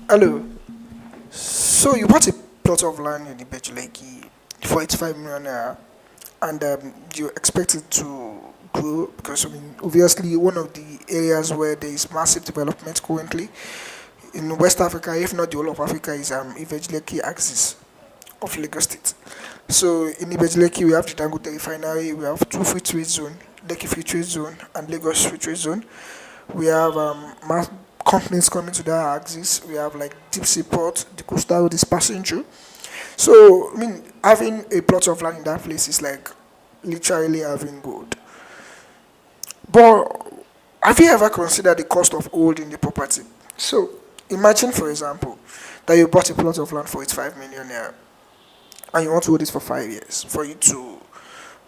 Hello. So you bought a plot of land in Ibeju-Lekki for 85 million naira, and you expect it to grow because obviously one of the areas where there is massive development currently in West Africa, if not the whole of Africa, is Ibeju-Lekki axis of Lagos State. So in Ibeju-Lekki, we have the Dangote refinery, we have two free trade zone, Lekki free trade zone and Lagos free trade zone. We have companies coming to that axis. We have like deep sea port, the coastal road is passing through. So having a plot of land in that place is like literally having gold. But have you ever considered the cost of holding the property? So imagine, for example, that you bought a plot of land for 85 million naira and you want to hold it for 5 years for you to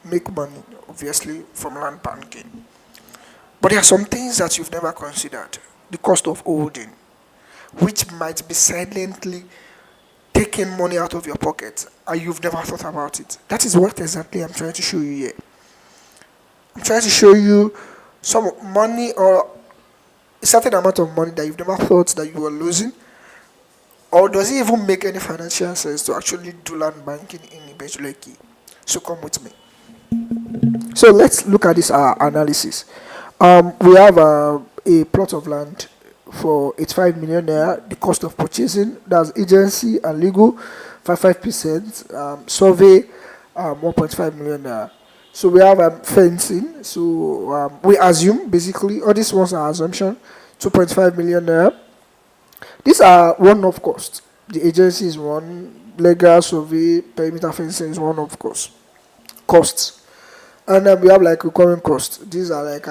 make money, obviously, from land banking. But there are some things that you've never considered. The cost of holding, which might be silently taking money out of your pocket and you've never thought about it. That is what exactly I'm trying to show you here. I'm trying to show you some money or a certain amount of money that you've never thought that you were losing. Or does it even make any financial sense to actually do land banking in Ibeju-Lekki? So come with me. So let's look at this analysis. We have a plot of land for 85 million naira. The cost of purchasing, that's agency and legal, 55%. Survey, 1.5 million naira. So we have fencing. So we assume basically all these ones are assumption, 2.5 million naira. These are one-off costs. The agency is one, legal survey, perimeter fencing is one of costs. And then we have like recurring costs. These are like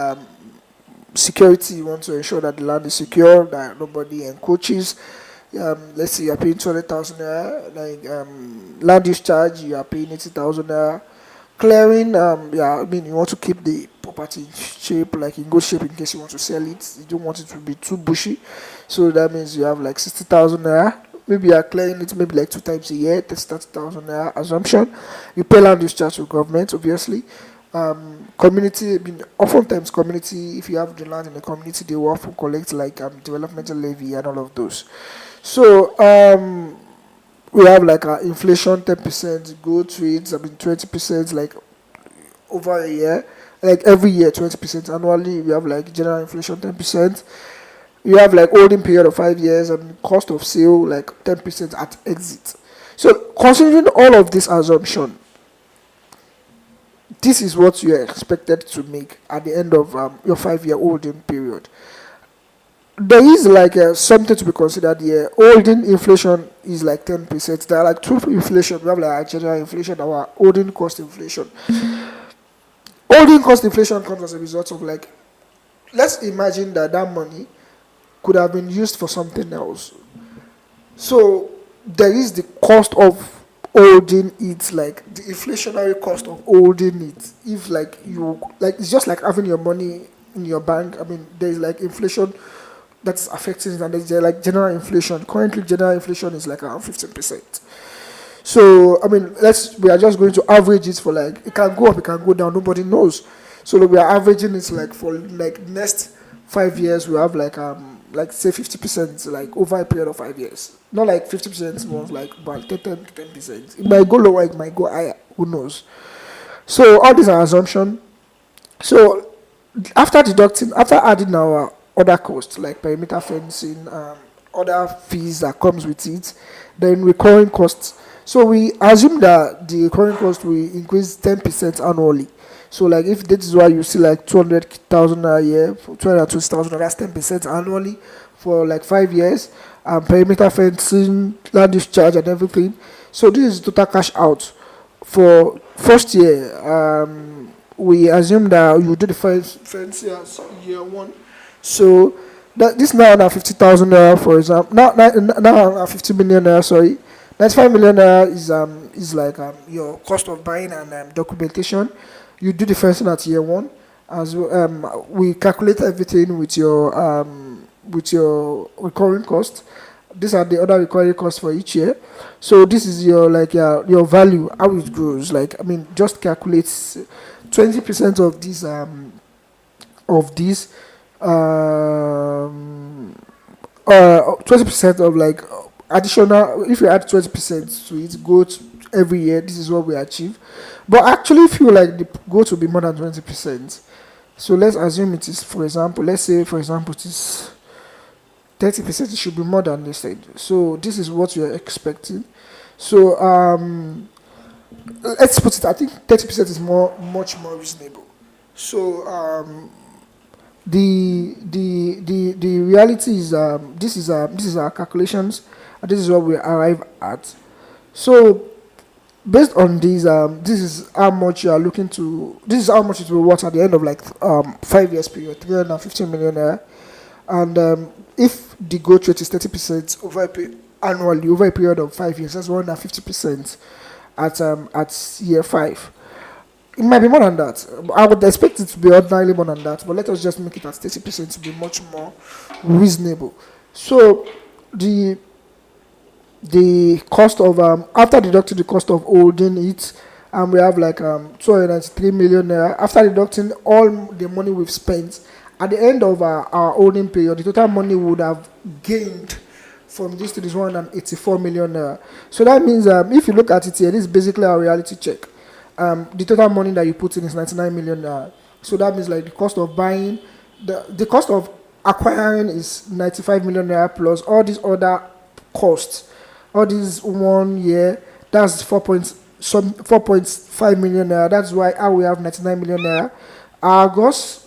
security. You want to ensure that the land is secure, that nobody encroaches. Let's say you're paying 200,000 naira. Like land use charge, you are paying 80,000 naira. Clearing, you want to keep the property in shape, like in good shape in case you want to sell it. You don't want it to be too bushy. So that means you have like 60,000 naira. Maybe you are clearing it maybe like 2 times a year, 30,000 naira assumption. You pay land use charge to government, obviously. Community, oftentimes community, if you have the land in the community, they will often collect like developmental levy and all of those. So we have like inflation 10%, growth rates, 20%, like over a year, like every year 20% annually. We have like general inflation 10%. You have like holding period of 5 years and cost of sale like 10% at exit. So considering all of this assumption, this is what you are expected to make at the end of your 5 year holding period. There is like something to be considered here. Holding inflation is like 10%. There are like two inflation. We have like our general inflation, our holding cost inflation. Holding cost inflation comes as a result of like, let's imagine that money could have been used for something else. So there is the cost of holding it, like the inflationary cost of holding it. If like you like, it's just like having your money in your bank. There's like inflation that's affecting it, and there's like general inflation. Currently, general inflation is like around 15%. So we are just going to average it for like, it can go up, it can go down. Nobody knows. So we are averaging it like for like next 5 years. We have like say 50%, like over a period of 5 years. Not like 50% more, like about 10%. It might go lower, it might go higher. Who knows? So all these are assumptions. So after adding our other costs like perimeter fencing, other fees that comes with it, then recurring costs. So we assume that the recurring cost will increase 10% annually. So like if this is why you see like 200,000 a year, 220,000, that's 10% annually for like 5 years. Perimeter fencing, land use charge, and everything. So this is total cash out for first year. We assume that you do the fence as year one. So that this now 50,000 naira, for example, now 50 million naira. Sorry, 95 million naira is like your cost of buying and documentation. You do the fencing at year one, as we calculate everything with your recurring cost. These are the other recurring costs for each year. So this is your value, how it grows. Just calculate 20% of this 20% of like additional. If you add 20% to it, growth every year, this is what we achieve. But I actually feel like the growth will be more than 20%. So let's assume it is, for example, let's say for example it is 30%. It should be more than this said. So this is what you're expecting. So let's put it. I think 30% is much more reasonable. So the reality is this is our calculations, and this is what we arrive at. So based on these, this is how much you are looking to. This is how much it will worth at the end of like 5 years period, 315 million naira. And if the growth rate is 30% annually over a period of 5 years, that's 150% at year five. It might be more than that. I would expect it to be ordinarily more than that, but let us just make it at 30% to be much more reasonable. So the cost of after deducting the cost of holding it, we have like 293 million naira. After deducting all the money we've spent at the end of our holding period, the total money would have gained from this to this 184 million naira. So that means if you look at it here, this is basically our reality check. The total money that you put in is 99 million naira. So that means like the cost of buying, the cost of acquiring is 95 million naira plus all these other costs. All these 1 year, that's 4.5 million naira. That's why we have 99 million naira. Our gross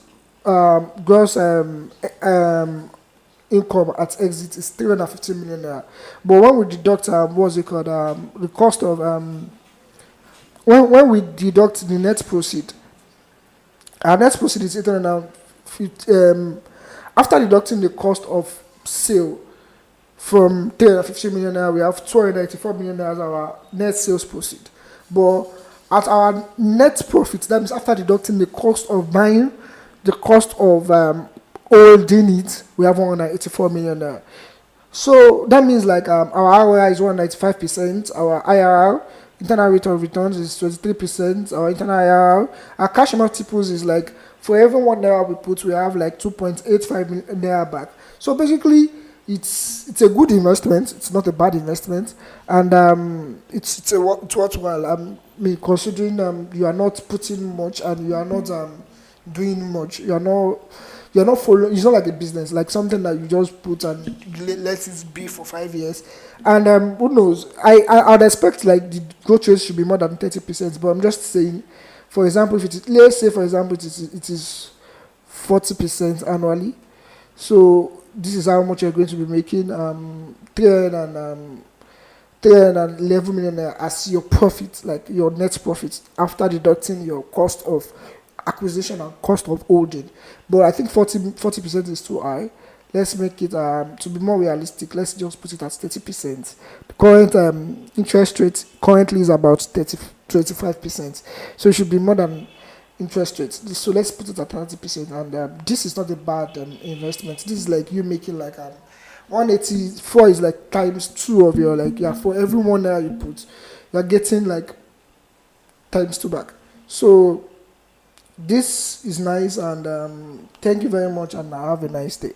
income at exit is 350 million naira. But when we deduct what's it called, the cost of when we deduct the net proceed, our net proceed is 850. After deducting the cost of sale from 350 million naira, we have 284 million naira as our net sales proceed. But at our net profit, that means after deducting the cost of buying, the cost of holding it, we have 184 million naira. So that means like our ROI is 195%, our IRR, internal rate of returns, is 23%, our internal IRR, our cash multiples is like for every 1 naira we put, we have like 2.85 naira back. So basically, it's a good investment. It's not a bad investment, and it's worthwhile. Considering you are not putting much and you are not doing much. You're not following. It's not like a business, like something that you just put and let it be for 5 years. And who knows? I'd expect like the growth rate should be more than 30%. But I'm just saying, for example, if it is, let's say for example it is 40% annually. So this is how much you're going to be making 311 million naira as your profit, like your net profit after deducting your cost of acquisition and cost of holding. But I think 40% is too high. Let's make it to be more realistic. Let's just put it at 30%. The current interest rate currently is about 25%, so it should be more than interest rates. So let's put it at 30%, and this is not a bad investment. This is like you making like 184 is like times 2 of your like, yeah, for every 1 naira you put, you're getting like times 2 back. So this is nice, and thank you very much, and have a nice day.